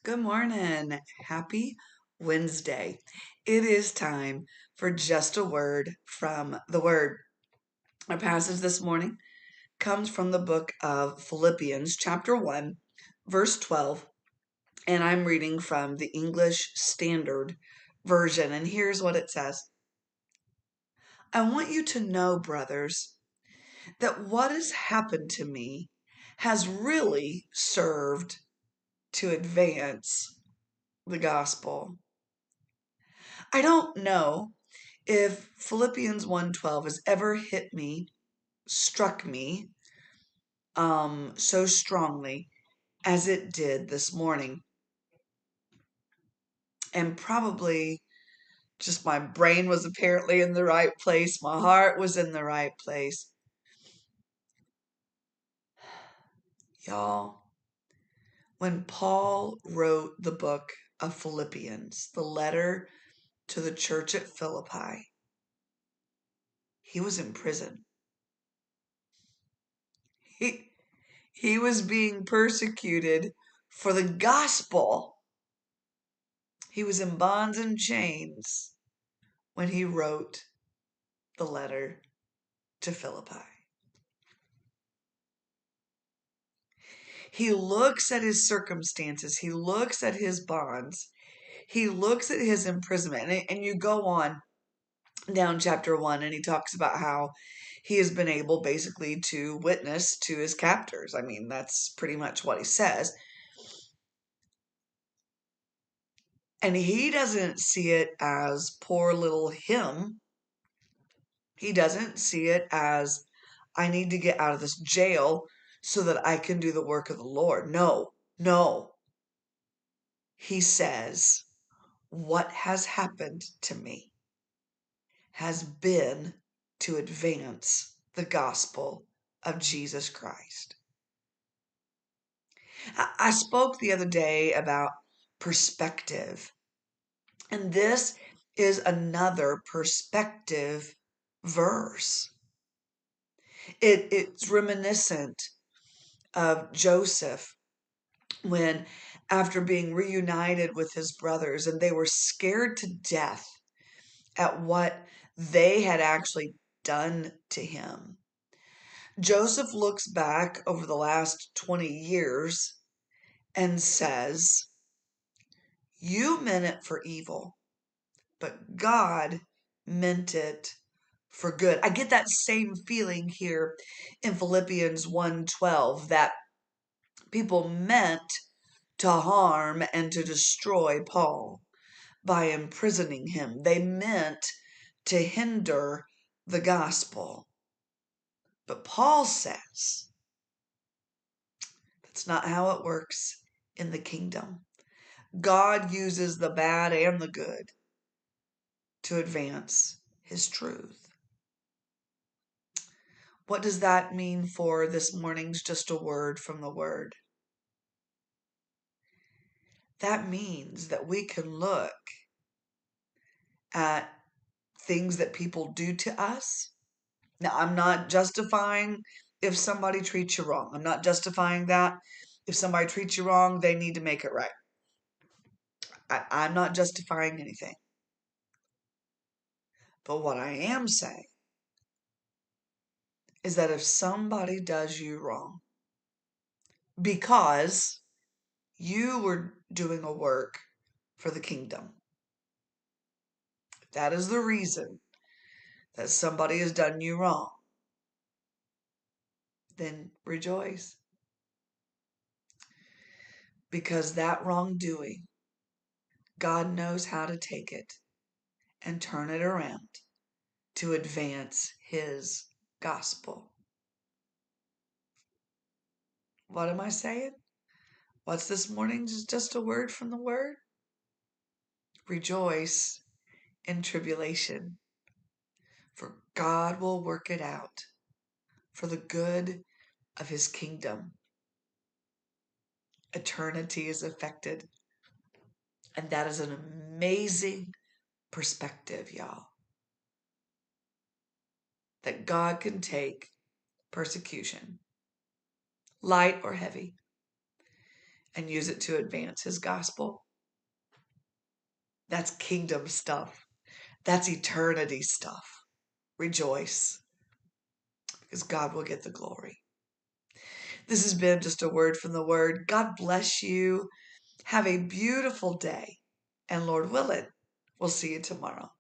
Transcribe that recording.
Good morning. Happy Wednesday. It is time for just a word from the Word. Our passage this morning comes from the book of Philippians, chapter 1, verse 12, and I'm reading from the English Standard Version. And here's what it says: I want you to know, brothers, that what has happened to me has really served to advance the gospel. I don't know if Philippians 1:12 has ever hit me, struck me so strongly as it did this morning. And probably just my brain was apparently in the right place. My heart was in the right place. Y'all, when Paul wrote the book of Philippians, the letter to the church at Philippi, he was in prison. He was being persecuted for the gospel. He was in bonds and chains when he wrote the letter to Philippi. He looks at his circumstances. He looks at his bonds. He looks at his imprisonment. And you go on down chapter 1, and he talks about how he has been able basically to witness to his captors. I mean, that's pretty much what he says. And he doesn't see it as poor little him. He doesn't see it as, I need to get out of this jail so that I can do the work of the Lord. No, no. He says, what has happened to me has been to advance the gospel of Jesus Christ. I spoke the other day about perspective, and this is another perspective verse. It's reminiscent of Joseph when, after being reunited with his brothers, and they were scared to death at what they had actually done to him, Joseph looks back over the last 20 years and says, you meant it for evil, but God meant it for good. I get that same feeling here in Philippians 1:12, that people meant to harm and to destroy Paul by imprisoning him. They meant to hinder the gospel. But Paul says that's not how it works in the kingdom. God uses the bad and the good to advance his truth. What does that mean for this morning's just a word from the Word? That means that we can look at things that people do to us. Now, I'm not justifying if somebody treats you wrong. I'm not justifying that. If somebody treats you wrong, they need to make it right. I'm not justifying anything. But what I am saying is that if somebody does you wrong because you were doing a work for the kingdom, that is the reason that somebody has done you wrong, then rejoice. Because that wrongdoing, God knows how to take it and turn it around to advance his gospel. What am I saying? What's this morning? Just a word from the Word? Rejoice in tribulation, for God will work it out for the good of his kingdom. Eternity is affected, and that is an amazing perspective, y'all. That God can take persecution, light or heavy, and use it to advance his gospel. That's kingdom stuff. That's eternity stuff. Rejoice, because God will get the glory. This has been just a word from the Word. God bless you. Have a beautiful day. And Lord willing, we'll see you tomorrow.